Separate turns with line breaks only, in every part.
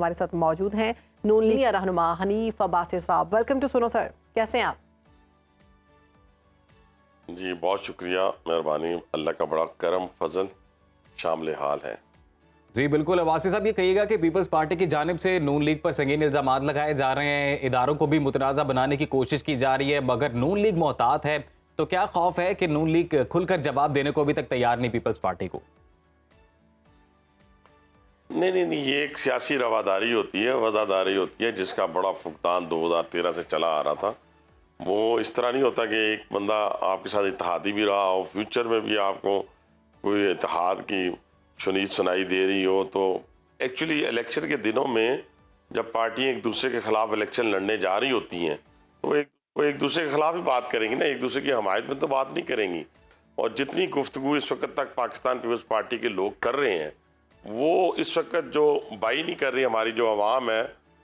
हमारे साथ मौजूद हैं नून लीग रहनुमा हनीफ अब्बासी साहब। वेलकम टू सुनो सर, कैसे हैं आप?
जी बहुत शुक्रिया, मेहरबानी, अल्लाह का बड़ा करम फजल शामिल हाल है।
जी बिल्कुल। अब्बासी साहब, ये कहिएगा कि पीपल्स पार्टी की जानिब से नून लीग पर संगीन इल्जामात लगाए जा रहे हैं, इदारों को भी मुतनाज़ा बनाने की कोशिश की जा रही है, मगर नून लीग मोहतात है, तो क्या खौफ है कि नून लीग खुलकर जवाब देने को अभी तक तैयार नहीं पीपल्स पार्टी को?
नहीं, ये एक सियासी रवादारी होती है, वफादारी होती है, जिसका बड़ा फुकदान 2013 से चला आ रहा था। वो इस तरह नहीं होता कि एक बंदा आपके साथ इत्तेहादी भी रहा हो, फ्यूचर में भी आपको कोई इत्तेहाद की शुनीद सुनाई दे रही हो। तो एक्चुअली इलेक्शन के दिनों में जब पार्टियां एक दूसरे के खिलाफ इलेक्शन लड़ने जा रही होती हैं तो वो एक दूसरे के खिलाफ ही बात करेंगी ना, एक दूसरे की हमायत में तो बात नहीं करेंगी। और जितनी गुफ्तगू इस वक्त तक पाकिस्तान पीपल्स पार्टी के लोग कर रहे हैं, वो इस वक्त जो बाई नहीं कर रही हमारी जो अवाम है,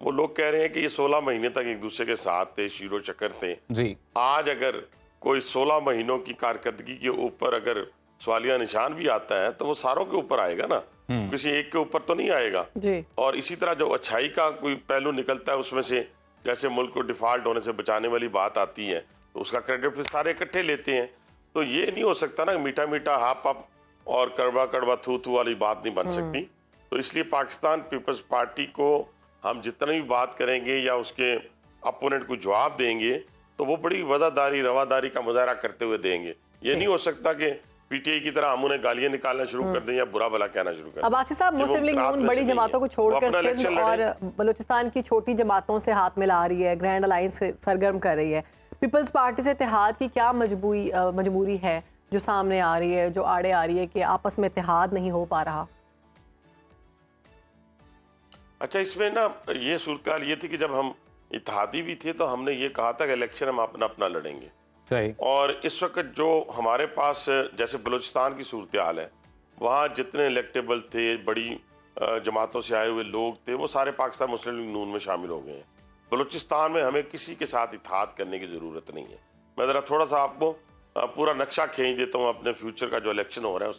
वो लोग कह रहे हैं कि ये 16 महीने तक एक दूसरे के साथ थे, शीरो चक्कर थे
जी।
आज अगर कोई 16 महीनों की कारकर्दगी के ऊपर अगर सवालिया निशान भी आता है तो वो सारों के ऊपर आएगा ना, किसी एक के ऊपर तो नहीं आएगा जी। और इसी तरह जो अच्छाई का कोई पहलू निकलता है उसमें से, जैसे मुल्क को डिफॉल्ट होने से बचाने वाली बात आती है, तो उसका क्रेडिट फिर सारे इकट्ठे लेते हैं। तो ये नहीं हो सकता ना, मीठा मीठा हाप अप और कड़वा कड़वा थू थू वाली बात नहीं बन सकती। तो इसलिए पाकिस्तान पीपल्स पार्टी को हम जितना भी बात करेंगे या उसके अपोनेंट को जवाब देंगे तो वो बड़ी वफादारी रवादारी का मुजाहरा करते हुए देंगे। ये नहीं हो सकता कि पीटीआई की तरह हम उन्हें गालियां निकालना शुरू कर दें या बुरा भला कहना शुरू कर दें।
अब्बासी साहब, मुस्लिम लीग नून बड़ी जमातों को छोड़कर सिंध और बलूचिस्तान की छोटी जमातों से हाथ मिला रही है, ग्रैंड अलायंस सरगर्म कर रही है। पीपल्स पार्टी से इत्तेहाद की क्या मजबूरी है जो सामने आ रही है, जो आड़े आ रही है कि आपस में इत्तेहाद नहीं हो पा रहा?
अच्छा, इसमें ना ये सूरत ये थी कि जब हम इत्तेहादी भी थे तो हमने ये कहा था कि इलेक्शन हम अपना अपना लड़ेंगे।
सही।
और इस वक्त जो हमारे पास जैसे बलूचिस्तान की सूरत हाल है, वहाँ जितने इलेक्टेबल थे, बड़ी जमातों से आए हुए लोग थे, वो सारे पाकिस्तान मुस्लिम लीग नून में शामिल हो गए हैं। बलूचिस्तान में हमें किसी के साथ इत्तेहाद करने की ज़रूरत नहीं है। मैं ज़रा थोड़ा सा आपको पूरा नक्शा खींच देता हूँ अपने फ्यूचर का जो इलेक्शन हो रहा है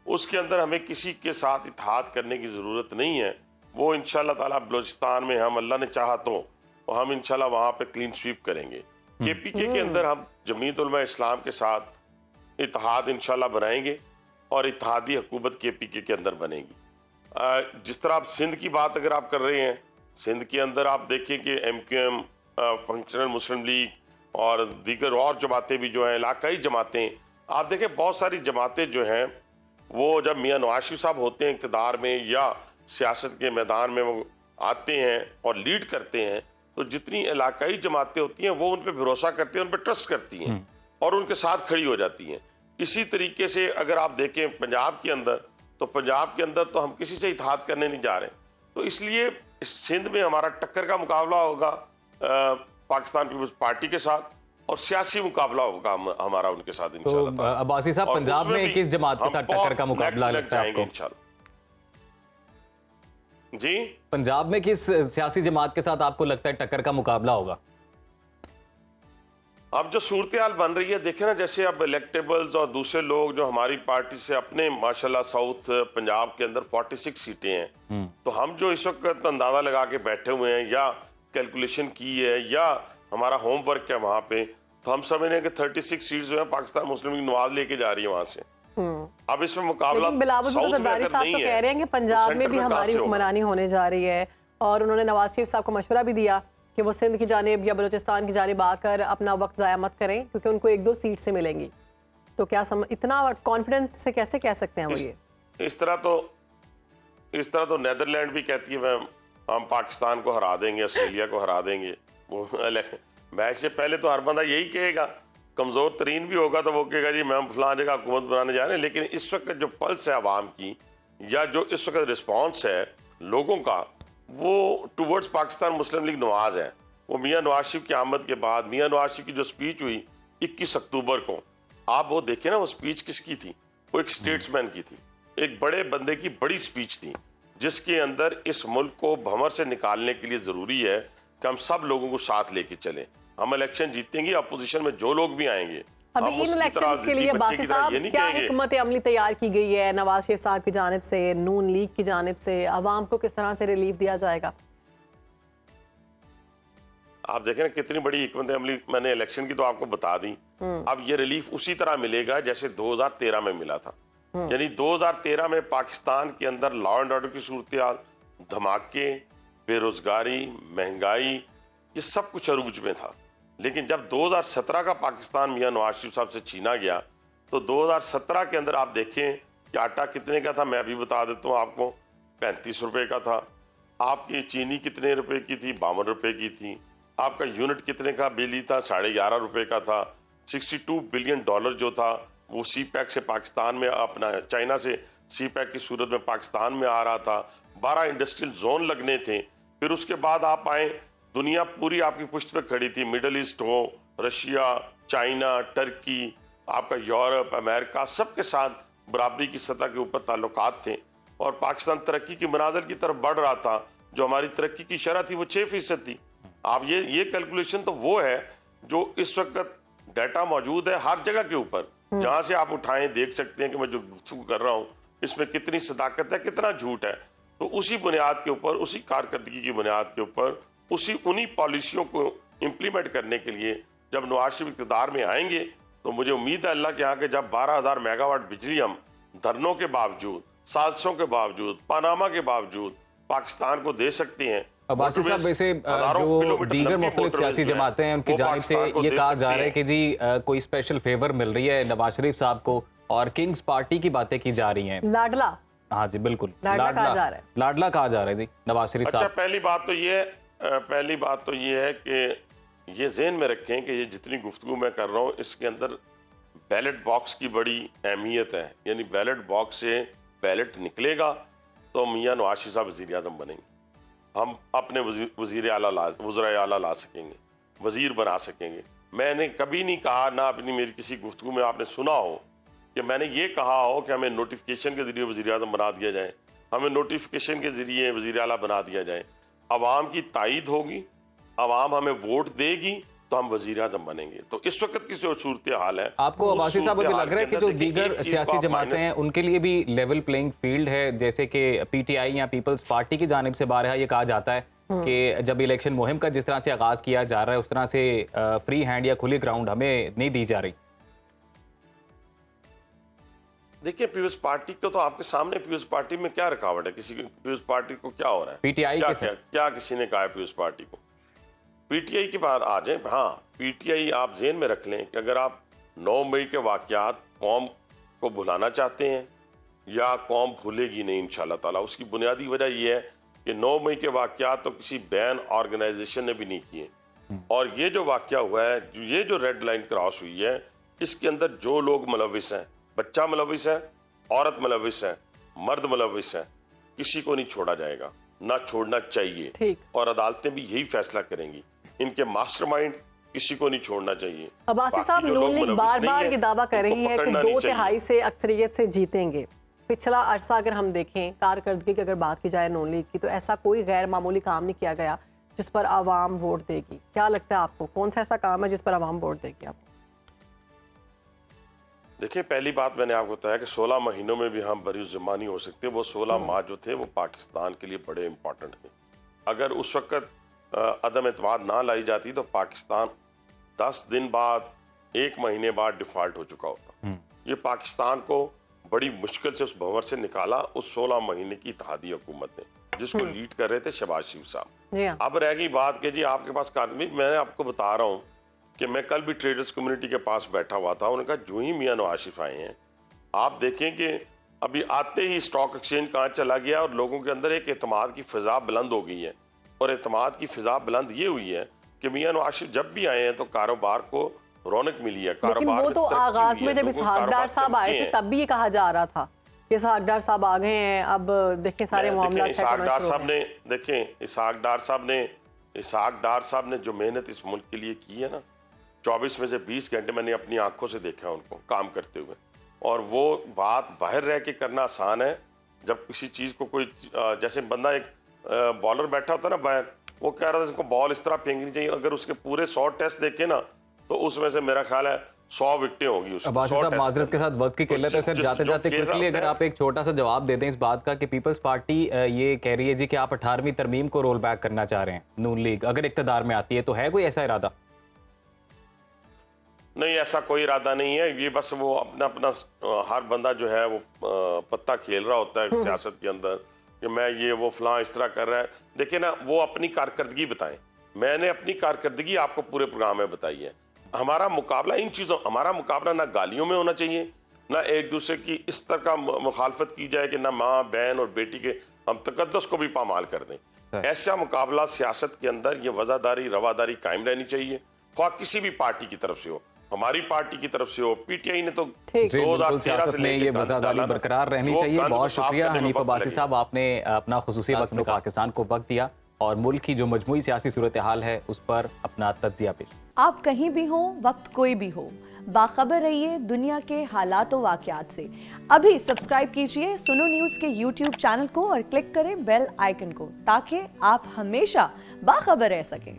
उसके अंदर हमें किसी के साथ इत्तेहाद करने की ज़रूरत नहीं है। वो इंशाल्लाह ताला बलूचिस्तान में हम अल्लाह ने चाहा तो हम इंशाल्लाह वहाँ पे क्लीन स्वीप करेंगे। केपीके के अंदर हम जमीयत उलमा इस्लाम के साथ इत्तेहाद इंशाल्लाह बनाएंगे और इत्तेहादी हुकूमत केपीके के अंदर बनेगी। जिस तरह आप सिंध की बात अगर आप कर रहे हैं, सिंध के अंदर आप देखिए कि MQM, फंक्शनल मुस्लिम लीग और दीगर और जमातें भी जो हैं, इलाकाई जमातें, आप देखें बहुत सारी जमातें जो हैं वो जब मियाँ नवाज शरीफ साहब होते हैं इक़्तिदार में या सियासत के मैदान में वो आते हैं और लीड करते हैं, तो जितनी इलाकाई जमातें होती हैं वो उन पर भरोसा करती हैं, उन पर ट्रस्ट करती हैं और उनके साथ खड़ी हो जाती हैं। इसी तरीके से अगर आप देखें पंजाब के अंदर तो हम किसी से इत्तेहाद करने नहीं जा रहे। तो इसलिए सिंध में हमारा टक्कर का मुकाबला होगा पाकिस्तान पीपल्स पार्टी के साथ और सियासी मुकाबला होगा हमारा उनके साथ इंशाल्लाह।
तो अब्बासी साहब, पंजाब में किस जमात के साथ टक्कर का मुकाबला लगता है आपको?
जी,
पंजाब में किस सियासी जमात के साथ आपको लगता है टक्कर का मुकाबला होगा?
अब जो सूरत हाल बन रही है, देखें ना, जैसे अब इलेक्टेबल्स और दूसरे लोग जो हमारी पार्टी से अपने माशाल्लाह साउथ पंजाब के अंदर 46 सीटें हैं, तो हम जो इस वक्त अंदाजा लगा के बैठे हुए हैं या कैलकुलेशन की है या हमारा होमवर्क है वहां पे, तो हम समझ रहे हैं कि 36 सीट जो है पाकिस्तान मुस्लिम लीग नवाज लेके जा रही है वहां से। अब इसमें मुकाबला
बिलावल सरदारी साहब तो कह रहे हैं कि पंजाब में भी हमारी हुक्मरानी होने जा रही है और उन्होंने नवाज शरीफ साहब को मशवरा भी दिया कि वो सिंध की जानिब या बलूचिस्तान की जानिब आकर अपना वक्त ज़ाया मत करें क्योंकि उनको 1-2 सीट से मिलेंगी। तो क्या इतना कॉन्फिडेंस से कैसे कह सकते हैं वो ये?
इस तरह तो नेदरलैंड भी कहती है हम पाकिस्तान को हरा देंगे, ऑस्ट्रेलिया को हरा देंगे। वो मैच से पहले तो हर बंदा यही कहेगा, कमज़ोर तरीन भी होगा तो वो कहेगा जी मैं हम फलां जगह हुकूमत बनाने जा रहे हैं। लेकिन इस वक्त जो पल्स है आवाम की या जो इस वक्त रिस्पॉन्स है लोगों का, वो टूवर्ड्स पाकिस्तान मुस्लिम लीग नवाज है। वो मियाँ नवाज शरीफ की आमद के बाद मियाँ नवाज शरीफ की जो स्पीच हुई 21 अक्टूबर को, आप वो देखें ना, वो स्पीच किसकी थी? वो एक स्टेट्समैन की थी, एक बड़े बंदे की बड़ी स्पीच थी, जिसके अंदर इस मुल्क को भंवर से निकालने के लिए ज़रूरी है कि हम सब लोगों को साथ लेके चलें। हम इलेक्शन जीतेंगे, अपोजिशन में जो लोग भी आएंगे
अभी
हम
इन
उसकी तरह
इलेक्शंस के
जिद्दी
लिए
बच्चे
बासी
की तरह
साहब
ये नहीं
क्या
कहेंगे।
हिकमत अमली तैयार की गई है नवाज शरीफ साहब की जानिब से, नून लीग की जानिब से, अवाम को किस तरह से रिलीफ दिया जाएगा?
आप देखें ना कितनी बड़ी हिकमत अमली, मैंने इलेक्शन की तो आपको बता दी। अब ये रिलीफ उसी तरह मिलेगा जैसे 2013 में मिला था। यानी 2013 में पाकिस्तान के अंदर लॉ एंड ऑर्डर की सूरत, धमाके, बेरोजगारी, महंगाई, ये सब कुछ अरूज में था। लेकिन जब 2017 का पाकिस्तान मियां नवाज शरीफ साहब से छीना गया तो 2017 के अंदर आप देखें कि आटा कितने का था, मैं अभी बता देता हूँ आपको, 35 रुपए का था। आपकी चीनी कितने रुपए की थी, 52 रुपए की थी। आपका यूनिट कितने का बिजली था, 11.5 रुपए का था। 62 बिलियन डॉलर जो था वो सी पैक से पाकिस्तान में, अपना चाइना से सी पैक की सूरत में पाकिस्तान में आ रहा था। 12 इंडस्ट्रियल जोन लगने थे। फिर उसके बाद आप आए, दुनिया पूरी आपकी पुष्ट पे खड़ी थी, मिडल ईस्ट हो, रशिया, चाइना, टर्की, आपका यूरोप, अमेरिका, सबके साथ बराबरी की सतह के ऊपर ताल्लुकात थे और पाकिस्तान तरक्की की मनाजिल की तरफ बढ़ रहा था। जो हमारी तरक्की की शरह थी वो 6% थी। आप ये कैलकुलेशन तो वो है जो इस वक्त डाटा मौजूद है हर जगह के ऊपर, जहां से आप उठाएं देख सकते हैं कि मैं जो गुफ्तगू कर रहा हूं इसमें कितनी सदाकत है, कितना झूठ है। तो उसी बुनियाद के ऊपर, उसी कारकर्दगी की बुनियाद के ऊपर, उन्हीं पॉलिसियों को इम्प्लीमेंट करने के लिए जब नवाज शरीफ इक़्तिदार में आएंगे तो मुझे उम्मीद है अल्लाह के यहाँ के जब 12,000 मेगावाट बिजली हम धरनों के बावजूद, साजिशों के बावजूद, पनामा के बावजूद पाकिस्तान को दे सकते हैं।
अब्बासी साहब, वैसे जो दीगर मुख्तलिफ सियासी जमातें हैं उनकी जानिब से ये कहा जा रहा है कि जी कोई स्पेशल फेवर मिल रही है नवाज शरीफ साहब को और किंग्स पार्टी की बातें की जा रही हैं।
लाडला,
हाँ जी बिल्कुल,
लाडला कहा जा रहा है,
लाडला कहा जा रहा है जी नवाज शरीफ साहब।
अच्छा, पहली बात तो ये है कि ये ज़हन में रखें कि ये जितनी गुफ्तगू मैं कर रहा हूँ इसके अंदर बैलेट बॉक्स की बड़ी अहमियत है। यानी बैलेट बॉक्स से बैलेट निकलेगा तो मियां नवाज शरीफ साहब वज़ीर आज़म बनेंगे, हम अपने वज़ीर आला ला सकेंगे, वज़ीर बना सकेंगे। मैंने कभी नहीं कहा, ना अपनी मेरी किसी गुफ्तगू में आपने सुना हो कि मैंने ये कहा हो कि हमें नोटिफिकेशन के जरिए वज़ीर आज़म बना दिया जाए, हमें नोटिफिकेशन के जरिए वज़ीर आला बना दिया जाए। अवाम की तायद होगी, अवाम हमें वोट देगी तो हम वज़ीर आज़म बनेंगे। तो इस वक्त की जो सूरत हाल है,
आपको अब्बासी साहब अभी लग रहा है कि जो दीगर सियासी जमातें हैं उनके लिए भी लेवल प्लेइंग फील्ड है, जैसे कि पीटीआई या पीपल्स पार्टी की जानिब से बारहा ये कहा जाता है कि जब इलेक्शन मुहिम का जिस तरह से आगाज किया जा रहा है उस तरह से फ्री हैंड या खुली ग्राउंड हमें नहीं दी जा रही।
देखिए, पीपल्स पार्टी को तो आपके सामने, पीपल्स पार्टी में क्या रुकावट है? किसी पीपल्स पार्टी को क्या हो रहा है?
पीटीआई
क्या किसी ने कहा है पीपल्स पार्टी को? पीटीआई की बात आ जाए, हाँ, पीटीआई आप जेन में रख लें कि अगर आप 9 मई के वाकयात कौम को भुलाना चाहते हैं या कौम भूलेगी नहीं इंशाल्लाह ताला, उसकी बुनियादी वजह यह है कि 9 मई के वाकयात तो किसी बैन ऑर्गेनाइजेशन ने भी नहीं किए। और ये जो वाकया हुआ है, ये जो रेड लाइन क्रॉस हुई है, इसके अंदर जो लोग मुलविस हैं, बच्चा मुलविस है, औरत मुलविस है, मर्द मुलविस है, किसी को नहीं छोड़ा जाएगा, ना छोड़ना चाहिए। और अदालतें भी यही फैसला करेंगी। इनके मास्टरमाइंड किसी को नहीं छोड़ना चाहिए।
अब्बासी साहब, नून लीग बार बार ये दावा कर रही है कि 2/3 से अक्सरियत से जीतेंगे। पिछला अरसा अगर हम देखें, कारकर्दगी की अगर बात की जाए नून लीग की, तो ऐसा कोई गैर मामूली काम नहीं किया गया जिस पर आवाम वोट देगी। क्या लगता है आपको, कौन सा ऐसा काम है जिस पर आवाम वोट देगी आपको?
देखिए, पहली बात मैंने आपको बताया कि 16 महीनों में भी हम बरी ज़िम्मा नहीं हो सकते। वो 16 माह जो थे वो पाकिस्तान के लिए बड़े इंपॉर्टेंट थे। अगर उस वक्त अदम एतमाद ना लाई जाती तो पाकिस्तान 10 दिन बाद, 1 महीने बाद डिफॉल्ट हो चुका होता। ये पाकिस्तान को बड़ी मुश्किल से उस भंवर से निकाला उस 16 महीने की इत्तेहादी हुकूमत ने, जिसको लीड कर रहे थे शहबाज शरीफ साहब। अब रह गई बात कि जी आपके पास मैं आपको बता रहा हूँ कि मैं कल भी ट्रेडर्स कम्युनिटी के पास बैठा हुआ था। उन्होंने कहा जो ही मियां नवाज शरीफ आए हैं, आप देखें कि अभी आते ही स्टॉक एक्सचेंज कहाँ चला गया और लोगों के अंदर एक एतमाद की फिजा बुलंद हो गई है। और एतमाद की फिजा बुलंद ये हुई है कि मियां नवाज शरीफ जब भी आए हैं तो कारोबार को रौनक मिली है।
लेकिन वो तो आगाज में जब इसहाक डार साहब आए थे तब भी ये कहा जा रहा था कि इसहाक डार साहब आ गए हैं, अब देखें सारे मामला।
इसहाक डार साहब ने, देखें इसहाक डार साहब ने जो मेहनत इस मुल्क के लिए की है ना, 24 में से 20 घंटे मैंने अपनी आंखों से देखा उनको काम करते हुए। और वो बात बाहर रह के करना आसान है, जब किसी चीज को कोई, जैसे बंदा एक बॉलर बैठा होता है ना बाहर, वो कह रहा था इसको बॉल इस तरह फेंकनी चाहिए, अगर उसके पूरे 100 टेस्ट देखे ना तो उसमें से मेरा ख्याल है 100 विकटें होगी उसकी।
अब्बासी
100
साहब
टेस्ट
माजरत के साथ वक्त की
तो
किल्लत है सर, जाते जाते क्विकली अगर आप एक छोटा सा जवाब दे दें इस बात का कि पीपल्स पार्टी ये कह रही है जी कि आप 18वीं तरमीम को रोल बैक करना चाह रहे हैं, नून लीग अगर इक्तदार में आती है, तो है कोई ऐसा इरादा?
नहीं, ऐसा कोई इरादा नहीं है। ये बस वो अपना अपना हर बंदा जो है वो पत्ता खेल रहा होता है सियासत के अंदर कि मैं ये वो फलां इस तरह कर रहा है। देखिए ना, वो अपनी कारकर्दगी बताएं। मैंने अपनी कारकर्दगी आपको पूरे प्रोग्राम में बताई है। हमारा मुकाबला इन चीज़ों, हमारा मुकाबला ना गालियों में होना चाहिए, ना एक दूसरे की इस तरह का मुखालफत की जाए कि ना माँ बहन और बेटी के हम तकद्दुस को भी पामाल कर दें। ऐसा मुकाबला सियासत के अंदर ये वज़ादारी रवादारी कायम रहनी चाहिए, ख्वाह किसी भी पार्टी की तरफ से हो, हमारी पार्टी की तरफ से हो। पीटीआई ने तो
2013 से में ये वज़ादारी बरकरार रहनी चाहिए। बहुत शुक्रिया हनीफ अब्बासी साहब, आपने अपना खुसूसी वक्त में पाकिस्तान को वक्त दिया और मुल्क की जो मजमूई सियासी सूरत हाल है उस पर अपना तज्जिया पेश।
आप कहीं भी हो, वक्त कोई भी हो, बाखबर रहिए दुनिया के हालात व वाक़यात से। अभी सब्सक्राइब कीजिए सुनो न्यूज़ के YouTube चैनल को और क्लिक करें बेल आइकन को, ताकि आप हमेशा बाखबर रह सकें।